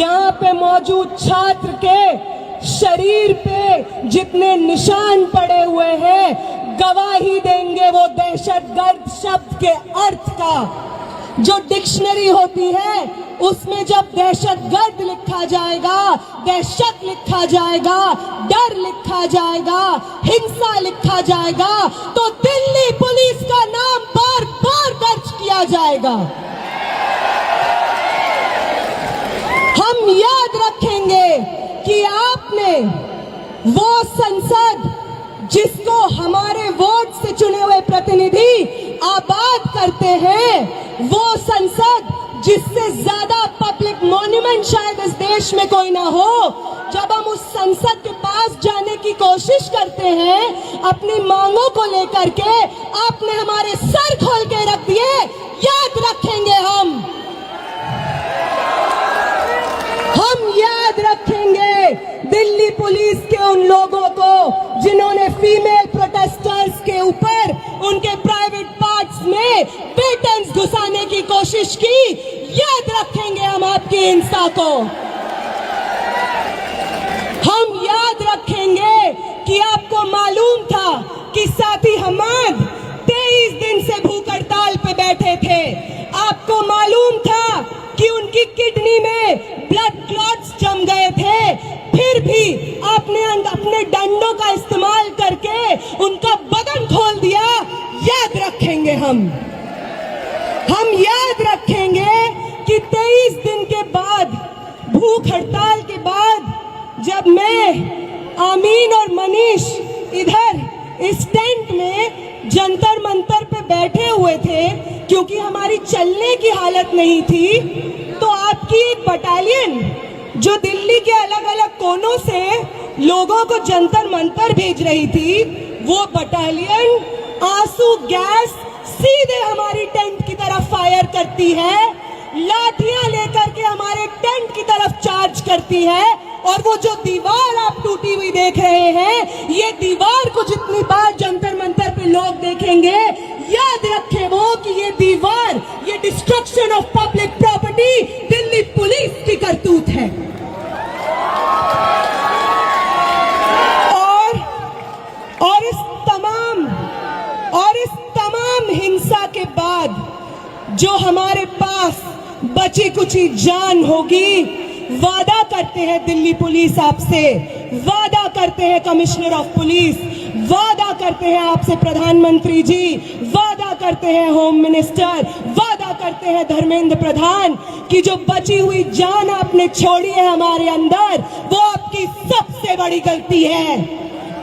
यहाँ पे मौजूद छात्र के शरीर पे जितने निशान पड़े हुए हैं गवाही देंगे वो दहशतगर्द शब्द के अर्थ का। जो डिक्शनरी होती है उसमें जब दहशतगर्द लिखा जाएगा, दहशत लिखा जाएगा, डर लिखा जाएगा, हिंसा लिखा जाएगा तो दिल्ली पुलिस का नाम बार बार दर्ज किया जाएगा। हम याद रखेंगे कि आपने वो संसद जिसको हमारे वोट से चुने हुए प्रतिनिधि आबाद करते हैं, वो संसद जिससे ज्यादा पब्लिक मॉन्यूमेंट शायद इस देश में कोई ना हो, जब हम उस संसद के पास जाने की कोशिश करते हैं अपनी मांगों को लेकर के, आपने हमारे सर खोल के रख दिए। याद रखेंगे हम याद रखेंगे दिल्ली पुलिस के उन लोगों को जिन्होंने फीमेल प्रोटेस्टर्स के ऊपर उनके प्राइवेट पार्ट्स में पेटेंट्स घुसाने की कोशिश की। याद रखेंगे हम आपकी हिंसा को। हम याद रखेंगे कि आपको मालूम था कि साथी हमाद 23 दिन से भूख हड़ताल पे बैठे थे। आपको मालूम था कि उनकी किडनी में ब्लड क्लॉट्स जम गए थे, फिर भी आपने अपने डंडों का इस्तेमाल करके उनका बदन खोल दिया। याद रखेंगे हम याद रखेंगे कि 23 दिन के बाद, भूख हड़ताल के बाद, जब मैं, आमीन और मनीष इधर इस टेंट में जंतर मंतर पे बैठे हुए थे क्योंकि हमारी चलने की हालत नहीं थी, तो आपकी एक बटालियन जो दिल्ली के अलग अलग कोनों से लोगों को जंतर मंतर भेज रही थी, वो बटालियन आंसू गैस सीधे हमारी टेंट की तरफ फायर करती है, लाठियां लेकर के हमारे टेंट की तरफ चार्ज करती है। और वो जो दीवार आप टूटी हुई देख रहे हैं, ये दीवार को जितनी बार जंतर मंतर पे लोग देखेंगे, याद रखें वो कि ये दीवार, ये destruction of public property Delhi police की करतूत है। और इस तमाम हिंसा के बाद जो हमारे पास बची कुची जान होगी, वादा करते हैं दिल्ली पुलिस आपसे, वादा करते हैं कमिश्नर ऑफ पुलिस, वादा करते हैं आपसे प्रधानमंत्री जी, वादा करते हैं होम मिनिस्टर, वादा करते हैं धर्मेंद्र प्रधान कि जो बची हुई जान आपने छोड़ी है हमारे अंदर, वो आपकी सबसे बड़ी गलती है।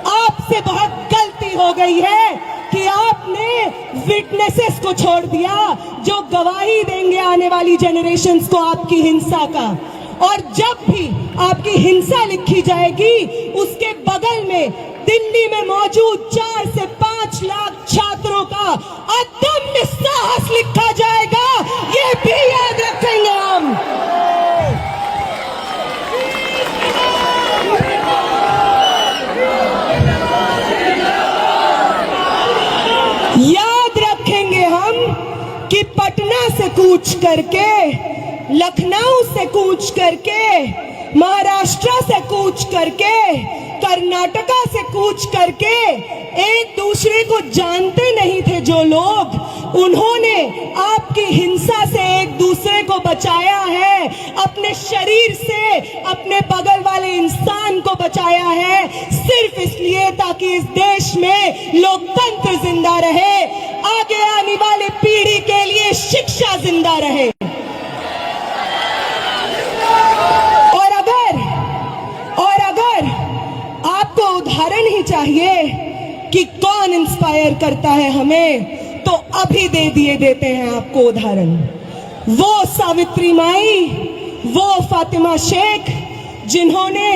आपसे बहुत गलती हो गई है कि आपने विटनेसेस को छोड़ दिया जो गवाही देंगे आने वाली जनरेशंस को आपकी हिंसा का। और जब भी आपकी हिंसा लिखी जाएगी, उसके बगल में दिल्ली में मौजूद 4 से 5 लाख छात्रों का अदम्य साहस लिखा जाएगा। ये भी याद रखेंगे हम। याद रखेंगे हम कि पटना से कूच करके, लखनऊ से कूच करके, महाराष्ट्र से कूच करके, कर्नाटका से कूच करके एक दूसरे को जानते नहीं थे जो लोग, उन्होंने आपकी हिंसा से एक दूसरे को बचाया है, अपने शरीर से अपने बगल वाले इंसान को बचाया है, सिर्फ इसलिए ताकि इस देश में लोकतंत्र जिंदा रहे, आगे आने वाले पीढ़ी के लिए शिक्षा जिंदा रहे। और अगर आपको उदाहरण ही चाहिए कि कौन इंस्पायर करता है हमें, तो अभी देते हैं आपको उदाहरण। वो सावित्री माई, वो फातिमा शेख जिन्होंने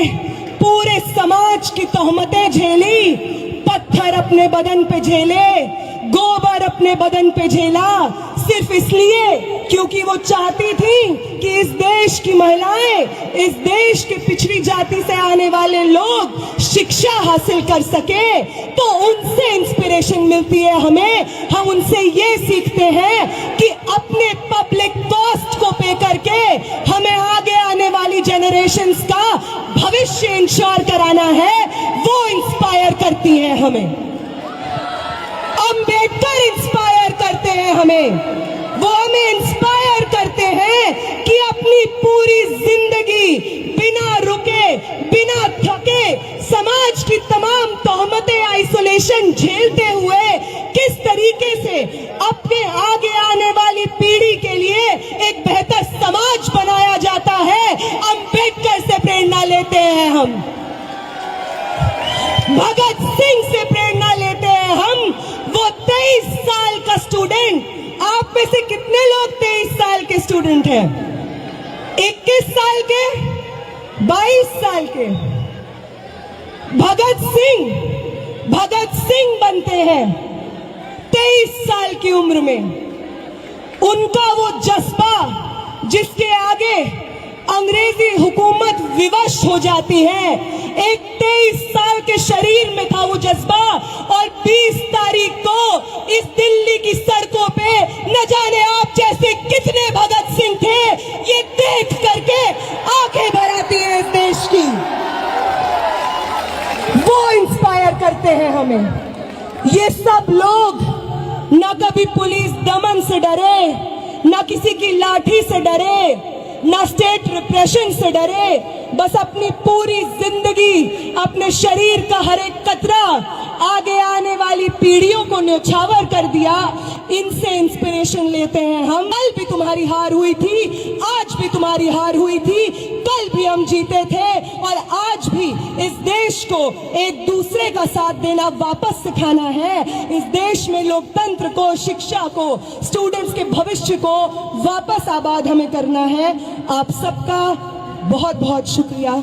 पूरे समाज की तोहमतें झेली, पत्थर अपने बदन पे झेले, गोबर अपने बदन पे झेला, सिर्फ इसलिए क्योंकि वो चाहती थी कि इस देश की महिलाएं, इस देश के पिछड़ी जाति से आने वाले लोग शिक्षा हासिल कर सके। तो उनसे इंस्पिरेशन मिलती है हमें। हम उनसे ये सीखते हैं कि अपने पब्लिक कॉस्ट को पे करके हमें आगे आने वाली वाली जनरेशन्स का भविष्य इंश्योर कराना है, वो इंस्पायर करती हैं हमें। अंबेडकर इंस्पायर करते हैं हमें, वो हमें इंस्पायर करते हैं कि अपनी पूरी जिंदगी बिना रुके, बिना थके, समाज की तमाम तोहमतें, आइसोलेशन झेलते हुए किस तरीके से अपने आगे आने वाली पीढ़ी के लिए एक बेहतर समाज बनाया जाता है, अंबेडकर से प्रेरणा लेते हैं हम, भगत सिंह से प्रेरणा लेते हैं हम। वो 23 साल का स्टूडेंट, आप में से कितने लोग 23 साल के स्टूडेंट हैं? 21 साल के, 22 साल के? भगत सिंह बनते हैं 23 साल की उम्र में। उनका वो जज्बा जिसके आगे अंग्रेजी हुकूमत विवश हो जाती है, एक 23 साल के शरीर में था वो जज्बा। और 20 तारीख को इस दिल्ली की सड़कों पे न जाने आप जैसे कितने भगत सिंह थे, ये देख करके आंखें भर आती हैं इस देश की। वो इंस्पायर करते हैं हमें। ये सब लोग न कभी पुलिस दमन से डरे, न किसी की लाठी से डरे, ना स्टेट रिप्रेशन से डरे, बस अपनी पूरी जिंदगी, अपने शरीर का हर एक कतरा आगे आने वाली पीढ़ियों को न्यौछावर कर दिया। इनसे इंस्पिरेशन लेते हैं हम। कल भी तुम्हारी हार हुई थी, आज भी तुम्हारी हार हुई थी, कल भी हम जीते थे और आज भी इस देश को एक दूसरे का साथ देना वापस सिखाना है। इस देश में लोकतंत्र को, शिक्षा को, स्टूडेंट्स के भविष्य को वापस आबाद हमें करना है। आप सबका बहुत बहुत शुक्रिया।